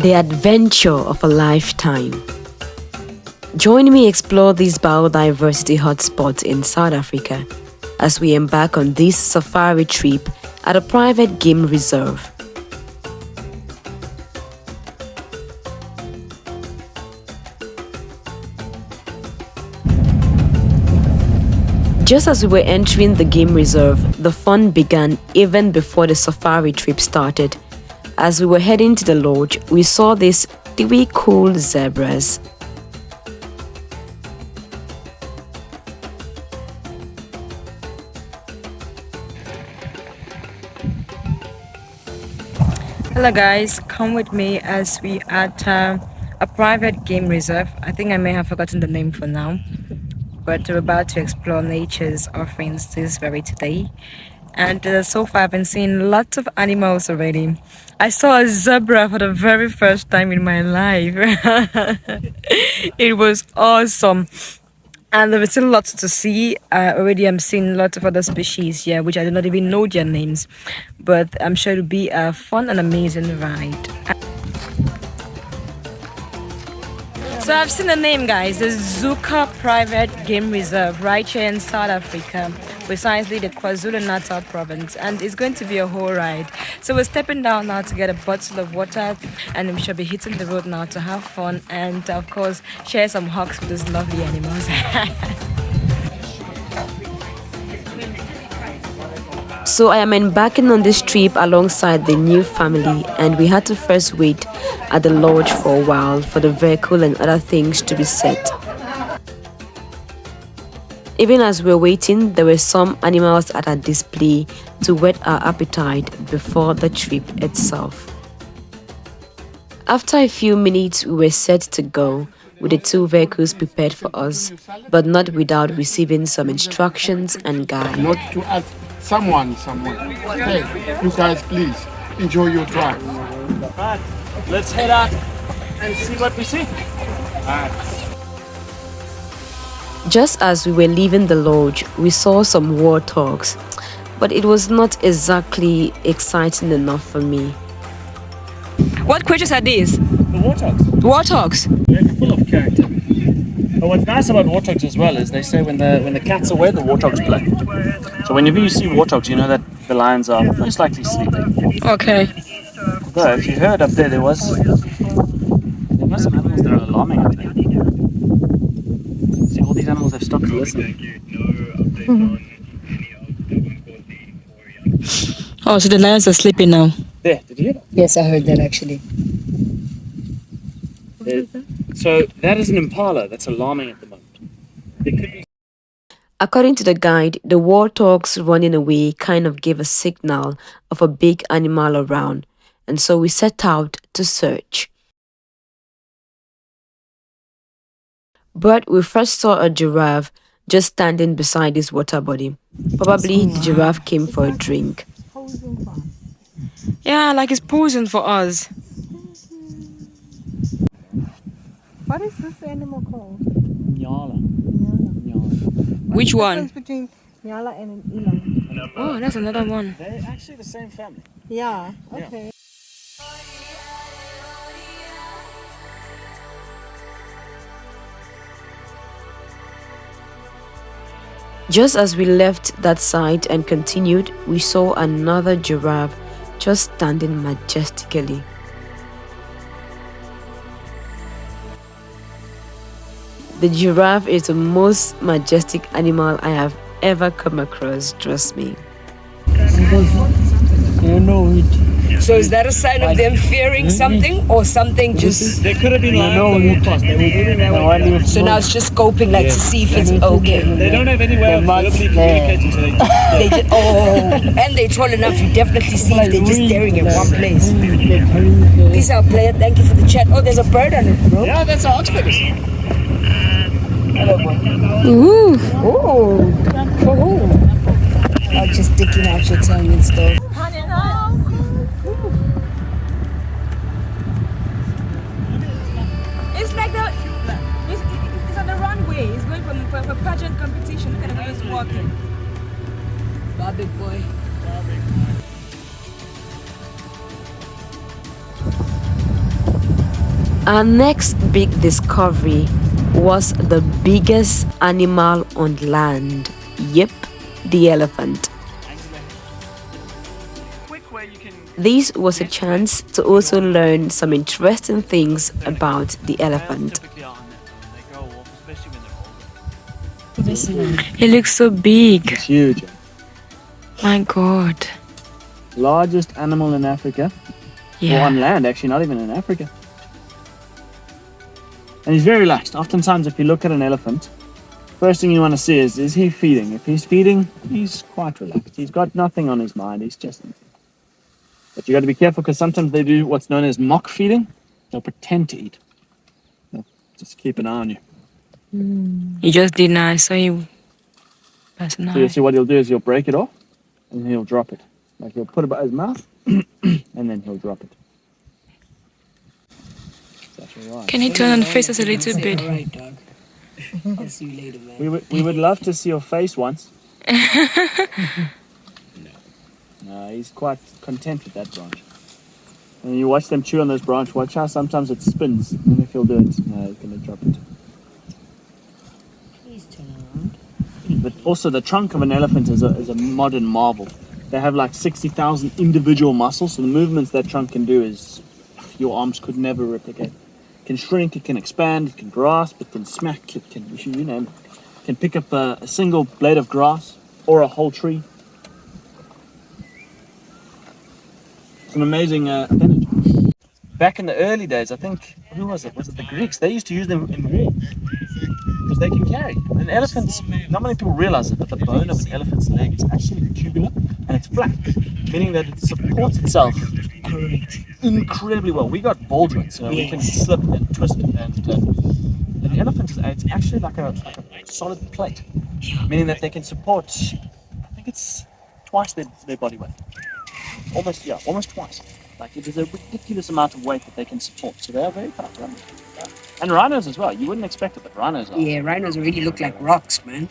The adventure of a lifetime. Join me explore this biodiversity hotspot in South Africa as we embark on this safari trip at a private game reserve. Just as we were entering the game reserve, the fun began even before the safari trip started. As we were heading to the lodge, we saw these 3 cool zebras. Hello guys, come with me as we at a private game reserve. I think I may have forgotten the name for now, but we're about to explore nature's offerings this very today. And so far I've been seeing lots of animals already. I saw a zebra for the very first time in my life. It was awesome. And there are still lots to see. Already I'm seeing lots of other species here, which I do not even know their names. But I'm sure it'll be a fun and amazing ride. So I've seen the name, guys. The Zuka Private Game Reserve right here in South Africa, precisely the KwaZulu-Natal province, and it's going to be a whole ride. So we're stepping down now to get a bottle of water, and we shall be hitting the road now to have fun and of course share some hugs with these lovely animals. So I am embarking on this trip alongside the new family, and we had to first wait at the lodge for a while for the vehicle and other things to be set. Even as we were waiting, there were some animals at a display to whet our appetite before the trip itself. After a few minutes, we were set to go with the 2 vehicles prepared for us, but not without receiving some instructions and guidance. Not to ask someone somewhere. Hey, you guys, please enjoy your drive. Alright, let's head out and see what we see. Just as we were leaving the lodge, we saw some warthogs, but it was not exactly exciting enough for me. What creatures are these? The warthogs. Warthogs? They're full of character. But what's nice about warthogs as well is they say when the cat's away, the warthogs play. So whenever you see warthogs, you know that the lions are most likely sleeping. Okay. Though, if you heard up there, there were some animals that are alarming up there. See, all these animals have stopped to listen. Oh, so the lions are sleeping now. There, did you hear that? Yes, I heard that actually. So that is an impala that's alarming at the moment. There could be. According to the guide, the warthogs running away kind of gave a signal of a big animal around, and so we set out to search. But we first saw a giraffe just standing beside this water body. Probably the giraffe came for a drink. Yeah, like it's posing for us. What is this animal called? Nyala. Which one? What's the difference between Nyala and an eland? Oh, that's another one. They're actually the same family. Yeah, okay. Just as we left that site and continued, we saw another giraffe just standing majestically. The giraffe is the most majestic animal I have ever come across, trust me. You know it. So is that a sign of them fearing something or something just... There could have been lions on the past. So now it's just scoping like to see if it's okay. They don't have any way of verbally communicating, so They just, and they're tall enough, you definitely see if they're just staring in one place. Peace out, player. Thank you for the chat. Oh, there's a bird on it, bro. yeah, that's our oxpeckers. Ooh. Oh. Oh. Just sticking out your tongue and stuff. It's like it's on the runway. It's going for a pageant competition. Look at the way it's walking. Wow, big boy. Our next big discovery was the biggest animal on land. Yep, the elephant. This was a chance to also learn some interesting things about the elephant. It looks so big. It's huge. My God. Largest animal in Africa. Or on land, actually, not even in Africa. And he's very relaxed. Oftentimes, if you look at an elephant, first thing you want to see is he feeding? If he's feeding, he's quite relaxed. He's got nothing on his mind. He's just eating. But you got to be careful because sometimes they do what's known as mock feeding. They'll pretend to eat. They'll just keep an eye on you. You just did nice, so you. That's So you'll nice. see what he'll do is he'll break it off and he'll drop it. Like he'll put it by his mouth and then he'll drop it. That's all right. Can you turn on the faces a little bit? Alright, dog. I'll see you later, man. We would love to see your face once. No, he's quite content with that branch. And you watch them chew on this branch, watch how sometimes it spins. And if he'll do it, no, he's going to drop it. Please turn around. But also the trunk of an elephant is a modern marvel. They have like 60,000 individual muscles, so the movements that trunk can do is your arms could never replicate. It can shrink, it can expand, it can grasp, it can smack, it can, you name it. It can pick up a single blade of grass or a whole tree. It's an amazing appendage. Back in the early days, I think, who was it? Was it the Greeks? They used to use them in war because they can carry. An elephant, not many people realize it, but the bone of an elephant's leg is actually tubular and it's flat, meaning that it supports itself incredibly well. We got ball joints, so we can slip and twist it, and the elephant is it's actually like a solid plate, meaning that they can support, I think it's twice their body weight. Almost twice. Like it is a ridiculous amount of weight that they can support. So they are very powerful. And rhinos as well. You wouldn't expect it, but rhinos are. Yeah, rhinos really look like rocks, man.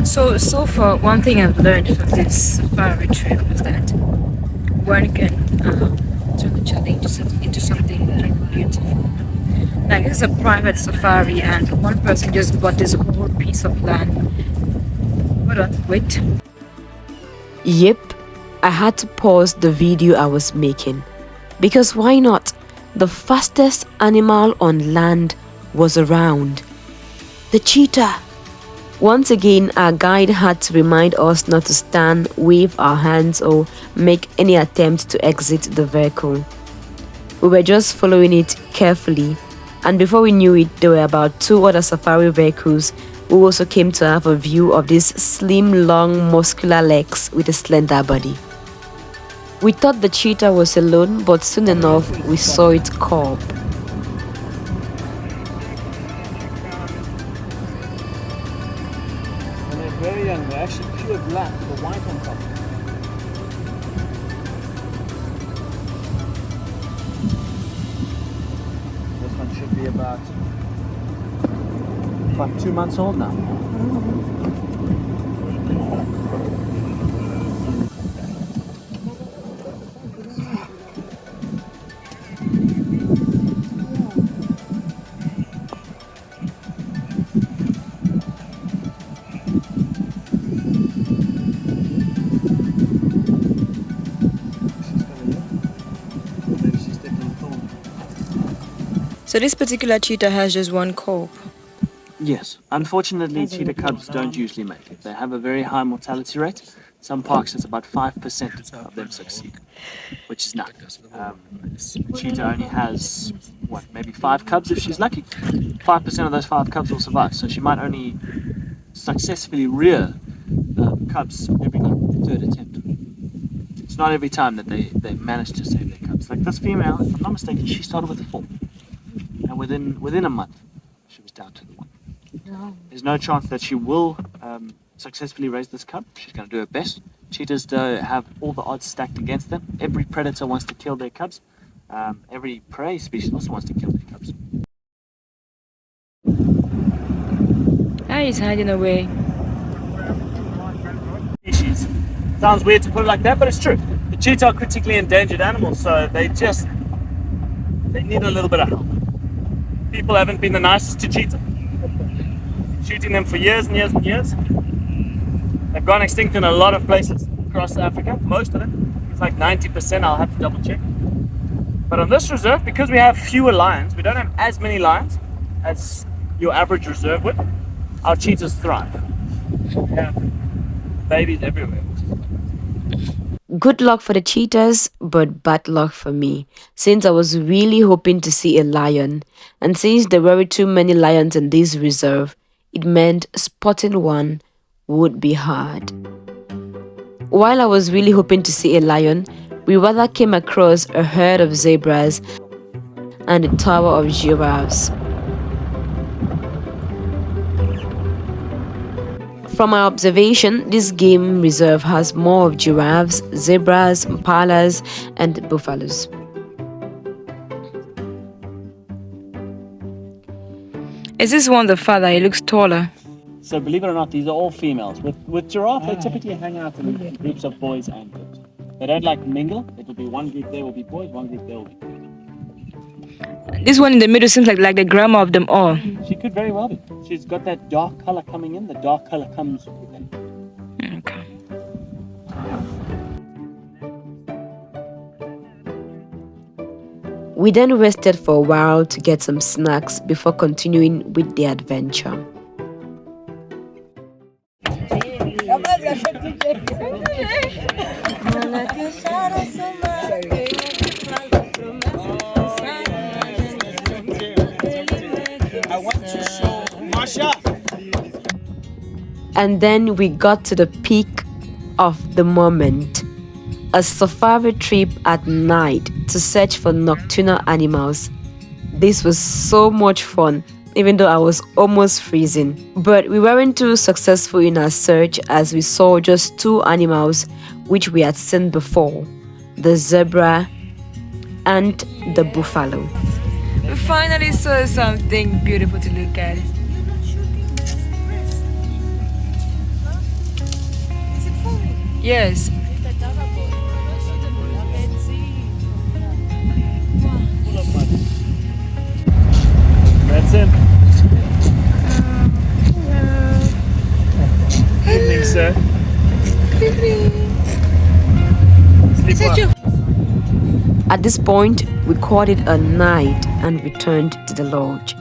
So far, one thing I've learned from this safari trip was that one can turn a challenge into something very beautiful. Like this is a private safari, and one person just bought this whole piece of land. Hold on, wait. Yep, I had to pause the video I was making. Because why not? The fastest animal on land was around. The cheetah. Once again, our guide had to remind us not to stand, wave our hands, or make any attempt to exit the vehicle. We were just following it carefully, and before we knew it, there were about 2 other safari vehicles who also came to have a view of these slim, long, muscular legs with a slender body. We thought the cheetah was alone, but soon enough we saw it cub. When they're very young, they're actually pure black, the white on top. This one should be about 2 months old now. So this particular cheetah has just one cub. Yes. Unfortunately, cheetah cubs don't usually make it. They have a very high mortality rate. Some parks, it's about 5% of them succeed, which is nothing. Cheetah only has, maybe 5 cubs if she's lucky. 5% of those 5 cubs will survive. So she might only successfully rear cubs every 3rd attempt. It's not every time that they manage to save their cubs. Like this female, if I'm not mistaken, she started with 4. And within a month, she was down to the 1. There's no chance that she will successfully raise this cub. She's going to do her best. Cheetahs have all the odds stacked against them. Every predator wants to kill their cubs. Every prey species also wants to kill their cubs. He's hiding away. Species. Sounds weird to put it like that, but it's true. The cheetah are critically endangered animals, so they need a little bit of help. People haven't been the nicest to cheetah, shooting them for years and years and years. They've gone extinct in a lot of places across Africa, most of them. It's like 90%, I'll have to double check. But on this reserve, because we have fewer lions, we don't have as many lions as your average reserve would, our cheetahs thrive. We have babies everywhere. Good luck for the cheetahs, but bad luck for me, since I was really hoping to see a lion, and since there were too many lions in this reserve, it meant spotting one would be hard. While I was really hoping to see a lion, we rather came across a herd of zebras and a tower of giraffes. From my observation, this game reserve has more of giraffes, zebras, impalas, and buffaloes. Is this one the father? He looks taller. So believe it or not, these are all females. With giraffe, they typically hang out in groups of boys and girls. They don't like mingle. It will be one group there will be boys, one group there will be girls. This one in the middle seems like the grandma of them all. She could very well be. She's got that dark color coming in. The dark color comes with them. Okay. We then rested for a while to get some snacks before continuing with the adventure. And then we got to the peak of the moment. A safari trip at night to search for nocturnal animals. This was so much fun, even though I was almost freezing. But we weren't too successful in our search as we saw just two animals which we had seen before, the zebra and the buffalo. We finally saw something beautiful to look at. Yes. That's him. Evening, sir. Sleep well. At this point, we called it a night and returned to the lodge.